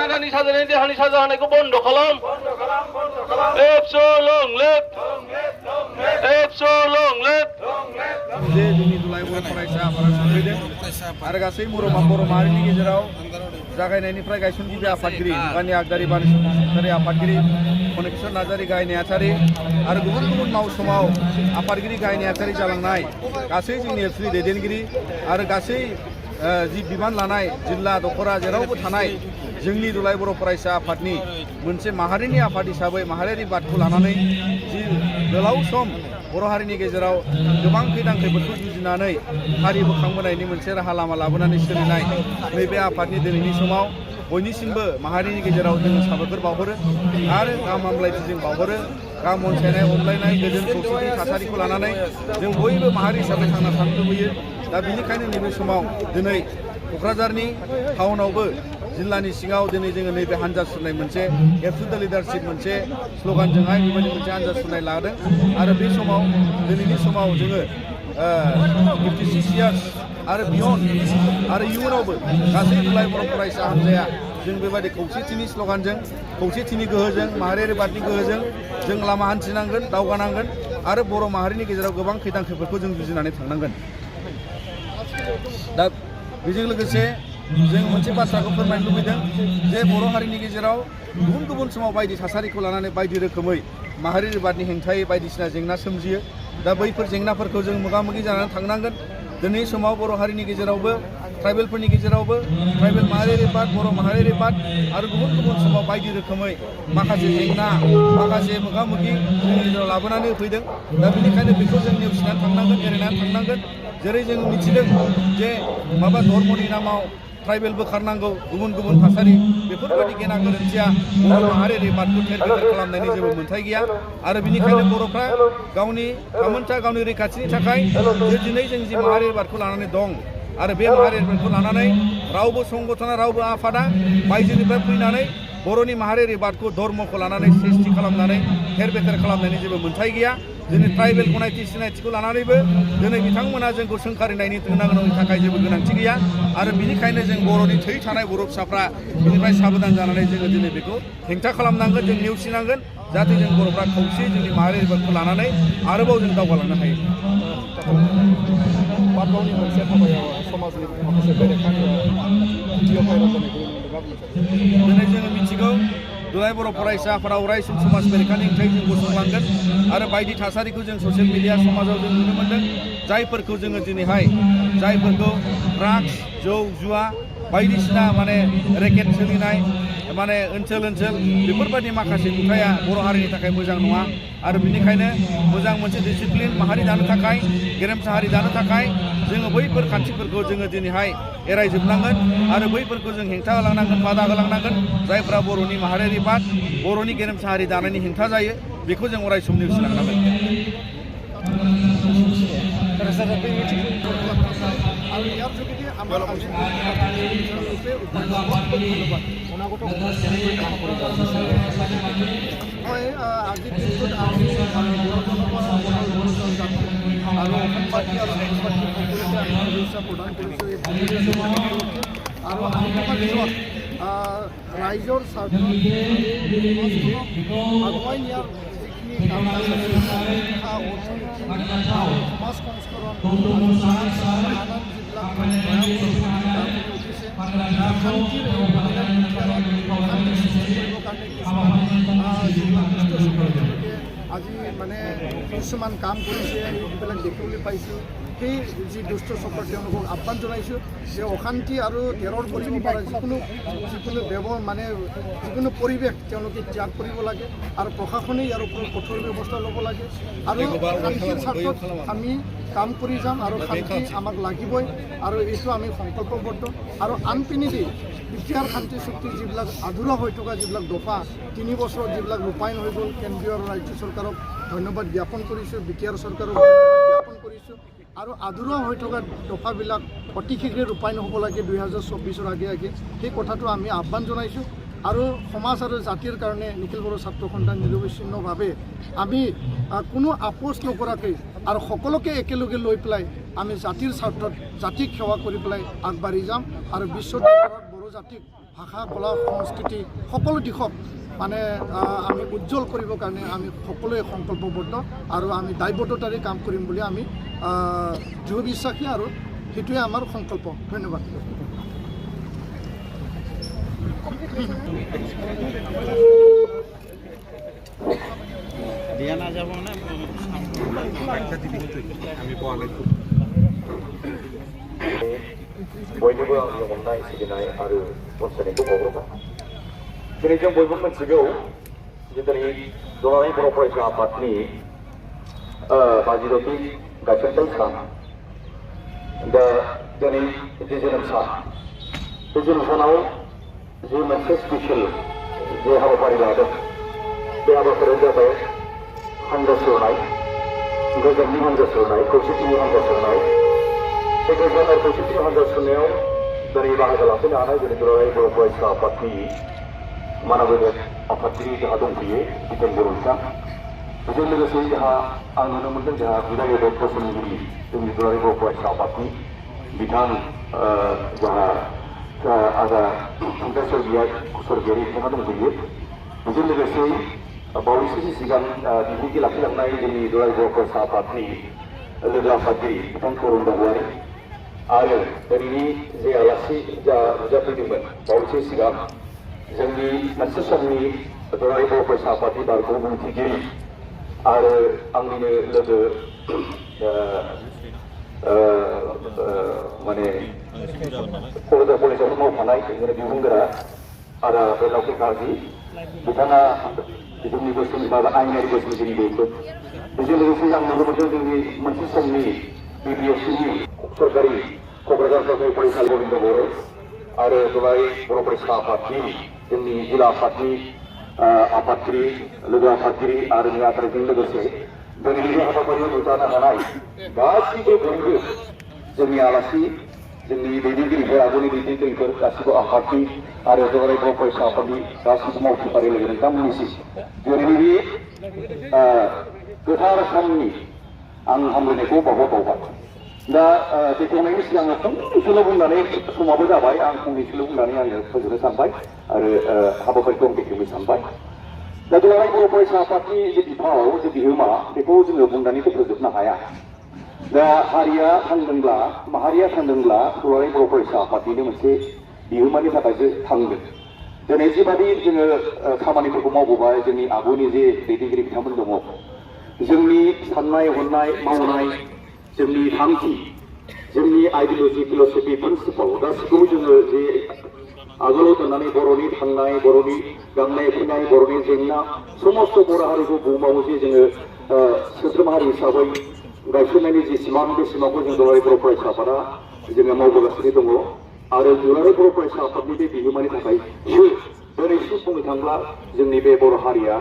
Kanadani sajanin dehani sajahan itu bondo kalam. Epso long let. Epso long let. जे जोंनि दुलाय बर' फरायसा आफादा सफैदों आरो गासै बर' माहारिनि गेजेराव जागायनायनिफ्राय गायसनगिरि आफादगिरि मुगानि आगदारि बारि सरकारि आफादगिरि कनेक्सन नार्जारि गाहाय नेहाथारि आरो गुबुन गुबुन मावसमाव आफादगिरि गाहाय नेहाथारि जालांनाय गासै जोंनि एबसुनि दैदेनगिरि आरो गासै जि बिबान लानाय जिल्ला दखरा जेरावबो थानाय जोंनि दुलाय बर' फरायसा आफादनि मोनसे माहारिनि आफाद हिसाबै माहारियारि बादखौ लानानै जि गोलाव सम बर' हारिनि गेजेराव गोबां खैदां खैफोदखौ जुजिनानै हारि बोखांबोनायनि मोनसे राहा लामा लाबोनानै सोलिनाय नैबे आफादनि दिनैनि समाव बयनिसिमबो माहारिनि गेजेराव जोङो साबायखर बावहरो आरो गाहाम हामलायथिजों बावहरो गाहाम अनसायनाय अनलायनाय गोजोन खौसेथि थासारिखौ लानानै जों बयबो माहारि हिसाबै थांना थानो लुबैयो दा बेनिखायनो नैबे समाव दिनै क'क्राझारनि टाउनावबो जिल्लानि सिङाव दिनै जोङो नैबे हानजा सुरनाय मोनसे एबसु दा लिडारशिप मोनसे स्ल'गानजोंहाय बेबायदि मोनसे हानजा सुरनाय लादों आरो बे समाव दिनैनि समाव जोङो 56 इयार्स आरो बियन्ड आरो इयुनावबो गासै दुलाय बर' फरायसा हान्जाया जों बेबायदि खौसेथिनि स्ल'गानजों खौसेथिनि गोहोजों माहारियारि बादनि गोहोजों जों लामा हान्थिनांगोन दावगानांगोन आरो बर' माहारिनि गेजेराव गोबां खैदां खैफोदखौ जों जुजिनानै थांनांगोन दा बेजों लोगोसे जों मोनसे बाथ्राखौ फोरमायनो लुबैदों जे बर' हारिनि गेजेराव गुबुन गुबुन समाव बायदि थासारिखौ लानानै बायदि रोखोमै माहारियारि बादनि हेंथायै बायदिसिना जेंना सोमजियो दा बैफोर जेंनाफोरखौ जों मोगा मोगि जानानै थांनांगोन दिनै समाव बर' हारिनि गेजेरावबो ट्राइबेलफोरनि गेजेरावबो ट्राइबेल माहारियारि बाद बर' माहारियारि बाद आरो गुबुन गुबुन समाव बायदि रोखोमै माखासे जेंना माखासे मोगा मोगि जोंनि गेजेराव लाबोनानै होफैदों दा बेनिखायनो बेखौ जों नेवसिनानै थांनांगोन एरायनानै थांनांगोन जेरै जों मिथिदों जे माबा धर्मनि नामाव ट्राइबेल बोखारनांगौ गुबुन गुबुन थासारि बेफोरबायदि गेना गोरोन्थिया बर' माहारियारि बादखौ थेर बेथेर खालामनायनि जेबो मोन्थाय गैया आरो बेनिखायनो बर'फ्रा गावनि थामोनथा गावनि रैखाथिनि थाखाय जे दिनै जों जि माहारियारि बादखौ लानानै दं आरो बे माहारियारि बादखौ लानानै रावबो संगठना रावबो आफादा बायजोनिफ्राय फैनानै बर'नि माहारियारि बादखौ धर्मखौ लानानै सृष्टि खालामनानै थेर बेथेर खालामनायनि जेबो मोन्थाय गैया दिनै ट्राइबेल गनायथि सिनायथिखौ लानानैबो दिनै बिथांमोना जोंखौ सोंखारिनायनि गोनांनि थाखाय जेबो गोनांथि गैया आरो बिनिखायनो जों बर'नि थै थानाय बर' फिसाफ्रा बिनिफ्राय साबधान जानानै जोङो दिनै बेखौ हेंथा खालामनांगोन जों नेवसिनांगोन जाहाथे जों बर'फ्रा खौसे जोंनि माहारियारि बादखौ लानानै आरोबाव जों दावगालांनो हायो बादगावनि मोनसे हाबायाव समाजनि माखासे बेरेखानि भिडिअ भाइरेल जानायखौ दिनै जोङो मिथिगौ दुलाय बर' फरायसा आफादा अराय सम समाज बेरेखानि हेंथायै जों गसंलांगोन आरो बायदि थासारिखौ जों ससियेल मिडिया समाजाव जों नुनो मोन्दों जायफोरखौ जोङो दिनैहाय जायफोरखौ ड्राग्स जौ जुवा बायदिसिना माने रेकेट सोलिनाय माने ओनसोल बेफोरबायदि माखासे नुथाया बर' हारिनि थाखाय मोजां नङा आरो बेनिखायनो मोजां मोनसे डिसिप्लिन माहारि दानो थाखाय गेरेमसा हारि दानो थाखाय जोङो बैफोर खान्थिफोरखौ जोङो दिनैहाय एरायजोबनांगोन आरो बैफोरखौ जों हेंथा होलांनांगोन बादा होलांनांगन जायफ्रा बर'नि माहारियारि बाद बर'नि गेरेमसा हारि दानायनि हेंथा जायो बेखौ जों अराय सम नेवसिलांनांगोन আৰু ইয়াৰ যোগেদি আমাৰ আজি হয় আজি দিনটোত আমি আৰু অসমবাসী আৰু দেশবাসী সকলোকে আমি শুভেচ্ছা প্ৰদান কৰিছোঁ আৰু আমি দিনত ৰাইজৰ স্বাৰ্থ আগুৱাই নিয়াৰ যিখিনি কাম সমাজ সংস্কৰণ আজি মানে কিছুমান কাম কৰিছে এইবিলাক দেখিবলৈ পাইছোঁ সেই যি দুষ্ট চক্ৰ তেওঁলোকক আহ্বান জনাইছোঁ যে অশান্তি আৰু টেৰৰ কৰিব পৰা যিকোনো মানে যিকোনো পৰিৱেশ তেওঁলোকে ত্যাগ কৰিব লাগে আৰু প্ৰশাসনে ইয়াৰ ওপৰত কঠোৰ ব্যৱস্থা ল'ব লাগে আৰু শান্তিৰ স্বাৰ্থত আমি কাম কৰি যাম আৰু শান্তি আমাক লাগিবই আৰু এইটো আমি সংকল্পবদ্ধ আৰু আনপিনেদি বিটিআৰ শান্তি চুক্তিৰ যিবিলাক আধৰুৱা হৈ থকা যিবিলাক দফা 3 বছৰত যিবিলাক ৰূপায়ণ হৈ গ'ল কেন্দ্ৰীয় আৰু ৰাজ্য চৰকাৰক ধন্যবাদ জ্ঞাপন কৰিছোঁ বিটিআৰ চৰকাৰক ধন্যবাদ জ্ঞাপন কৰিছোঁ আৰু আধৰুৱা হৈ থকা দফাবিলাক অতি শীঘ্ৰে ৰূপায়ণ হ'ব লাগে 2024ৰ আগে সেই কথাটো আমি আহ্বান জনাইছোঁ আৰু সমাজ আৰু জাতিৰ কাৰণে নিখিল বড়ো ছাত্ৰ সন্থান নিৰবিচ্ছিন্নভাৱে আমি কোনো আপোচ নকৰাকৈ আৰু সকলোকে একেলগে লৈ পেলাই আমি জাতিৰ স্বাৰ্থত জাতিক সেৱা কৰি পেলাই আগবাঢ়ি যাম আৰু বিশ্ব দৰবাৰত বড়ো জাতিক ভাষা কলা সংস্কৃতি সকলো দিশত মানে আমি উজ্জ্বল কৰিবৰ কাৰণে আমি সকলোৱে সংকল্পবদ্ধ আৰু আমি দায়বদ্ধতাৰে কাম কৰিম বুলি আমি দৃঢ় বিশ্বাসী আৰু সেইটোৱে আমাৰ সংকল্প। ধন্যবাদ। দিয়া নাযাব না আমি পোৱা নাই। बयनिबो आंनि अननाय सिबिनाय आरो अनसायनायखौ बावहरबाय। दिनै जों बयबो मिथिगौ जे दिनै दुलाराय बर' फरायसा आफादनि 52थि गायसनथाय सान। दा दिनै जे जोनोम सान, बे जोनोम सानाव जे मोनसे स्पेसियेल जे हाबाफारि लादों, बे हाबाफारिया जाबाय हानजा सुरनाय, गोजोननि हानजा सुरनाय, खौसेथिनि हानजा सुरनाय। बे गोजोन आरो खौसेथि हानजा सुरनायाव दिनै बाहागो लाफैनो हानाय जोंनि दुलाराय बर' फरायसा आफादनि मानबोगिरि आफादगिरि जोंहा दंफैयो बिथान बर' बिथां। बेजों लोगोसे जोंहा आं नुनो मोनदों जोंहा बिदाय एबा फसंगिरि जोंनि दुलाराय बर' फरायसा आफादनि बिथां जोंहा आदा फंकज स्वर्गीयारि बिथाङा दंफैयो। बेजों लोगोसे बावैसोनि सिगां बिबुंथि लाखिलांनाय जोंनि दुलाराय बर' फरायसा आफादनि लोगो आफादगिरि बिथां खरन दागवारि आरो दिनैनि जे आलासि नुजाफैदोंमोन बावैसो सिगां जोंनि मोनसे समनि दुलाराय बर' फरायसा आफादनि बारग' बुंथिगिरि आरो आंनिनो लोगो माने क'क्राझार कलेजाव मावफानाय बिबुंगोरा आदा बेलावखि गाजि बिथाङा जोंनि बोसोरनि माबा आयेनारि बोसोरगिरि बेफोर। बेजों लोगोसे आं नुनो मोनदों जोंनि मोनसे समनि BPSCनि सरकारि क'क्राझार सरकारि फरायसालि गबिन्द बर' आरो दुलाराय बर' फरायसा आफादनि जोंनि जिल्ला आफादनि आफादगिरि लोगो आफादगिरि आरो नेहाथारिजों लोगोसे दिनैनि बे हाबाफारियाव नुजानो हानाय गासिबो बयबो जोंनि आलासि जोंनि दैदेनगिरिफोर आगुनि दैदेनगिरिफोर गासिबो आफादनि आरो दुलाराय बर' फरायसा आफादनि गासिबो मावथिफारि लोगो नोंथांमोननिसिम दिनैनि बे गोथार साननि आं हामलायनायखौ बावहरबावबाय। दा बेखेवनायनि सिगां फंनैसोल' बुंनानै समाबो जाबाय, आं फंनैसोल' बुंनानै आङो फोजोबनो सानबाय आरो हाबाफारिखौ आं बेखेवनो सानबाय। दा दुलाराय बर' फरायसा आफादनि जे बिफाव जे बिहोमा बेखौ जोङो बुंनानैथ' फोजोबनो हाया। दा हारिया थांदोंब्ला माहारिया थांदोंब्ला दुलाराय बर' फरायसा आफादनिनो मोनसे बिहोमानि थाखायसो थांदों। दिनै जिबादि जोङो खामानिफोरखौ मावबोबाय जोंनि आगुनि जे दैदेनगिरि बिथांमोन दङ, जोंनि साननाय हनाय मावनाय जोंनि थांखि जोंनि आइडिय'लजि फिल'सफि प्रिन्सिपाल गासिखौबो जोङो जे आगोलाव दोननानै बर'नि थांनाय बर'नि गांनाय उखैनाय बर'नि जेंना समस्त बर' हारिखौ बुहुमाव जे जोङो सोद्रोम हारि हिसाबै गायसननायनि जे सिमां बे सिमांखौ जों दुलाराय बर' फरायसा आफादा जोङो मावबोगासिनो दङ आरो दुलाराय बर' फरायसा आफादनि बे बिहोमानि थाखाय दिनैसिम बुंनो थांब्ला जोंनि बे बर' हारिया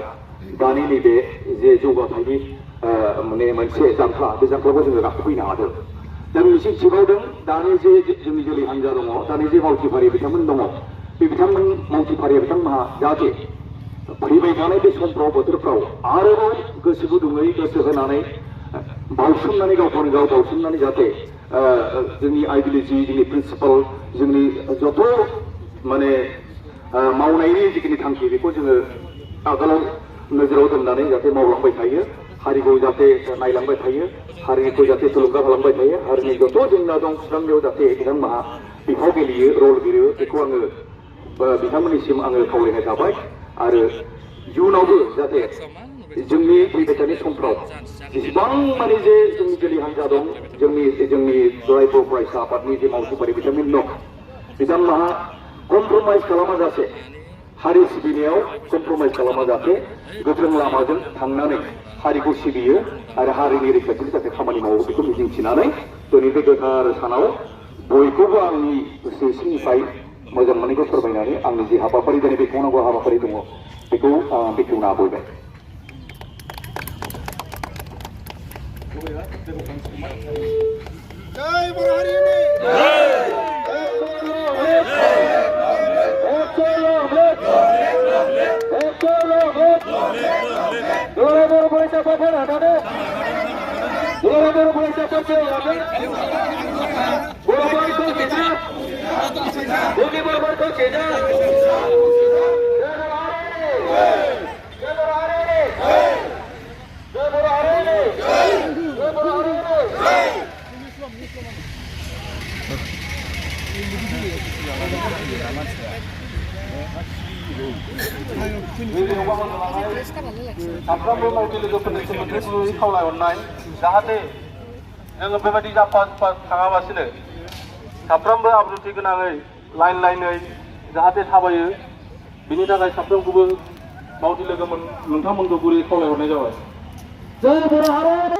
दानि नैबे जे जौगाथायनि माने मोनसे जांख्ला बे जांख्लाखौ जोङो गाखोफैनो हादों। दा मिजिं थिबावदों दानि जे जोंनि जोलै हान्जा दङ, दानि जे मावथिफारि बिथांमोन दङ, बे बिथांमोन मावथिफारिया बिथांमोनहा जाहाथे फैबाय थानाय बे समफ्राव बोथोरफ्राव आरोबाव गोसो गुदुङै गोसो होनानै बावसोमनानै गावखौनो गाव बावसोमनानै जाहाथे जोंनि आइडिय'लजि जोंनि प्रिन्सिपाल जोंनि जथ' माने मावनायनि जिखिनि थांखि बेखौ जोङो आगोलाव नोजोराव दोननानै जाहाथे मावलांबाय थायो, हारिखौ जाहाथे नायलांबाय थायो, हारिखौ जाहाथे थुलुंगा खालामबाय थायो, हारिनि जथ' जेंना दं सुस्रांनायाव जाहाथे बिथांमोनहा बिफाव गेलेयो, रल गेलेयो, बेखौ आङो बिथांमोननिसिम आङो खावलायनाय थाबाय। आरो इयुनावबो जाहाथे जोंनि फैबाय थानाय समफ्राव जेसेबां माने जे जोंनि जोलै हान्जा दं, जोंनि दुलाराय बर' फरायसा आफादनि जे मावथिफारि बिथांमोन दं, बिथांमोनहा कमप्रमाइज खालामाजासे हारि सिबिनायाव कमप्रमाइज खालामाजासे गोख्रों लामाजों थांनानै हारिखौ सिबियो आरो हारिनि रैखाथिनि थाखाय खामानि मावो बेखौ मिजिंथिनानै दिनै बे गोथार सानाव बयखौबो आंनि गोसो सिंनिफ्राय मोजां मोननायखौ फोरमायनानै आंनि जे हाबाफारि दिनै बेखेवनांगौ हाबाफारि दङ बेखौ बेखेवना होबाय। जय बर' हारिनि दुलाराय बर' फरायसा आफाद हादानो दुलाराय बर' फरायसा आफाद बर' फरायसा Budi berbarco Cina. साफ्रोमबो मावथि लोगोफोरनि सोमोन्दै गुबैयै खावलायहरनाय जाहाथे जोङो बेबायदि जाफा थाङाबासिनो साफ्रोमबो आब्रुथि गोनाङै लाइनै जाहाथे थाबायो बिनि थाखाय साफ्रोमखौबो मावथि लोगोमोन नोंथांमोनखौ गुरै खावलायहरनाय जाबाय। जय बर' हारि।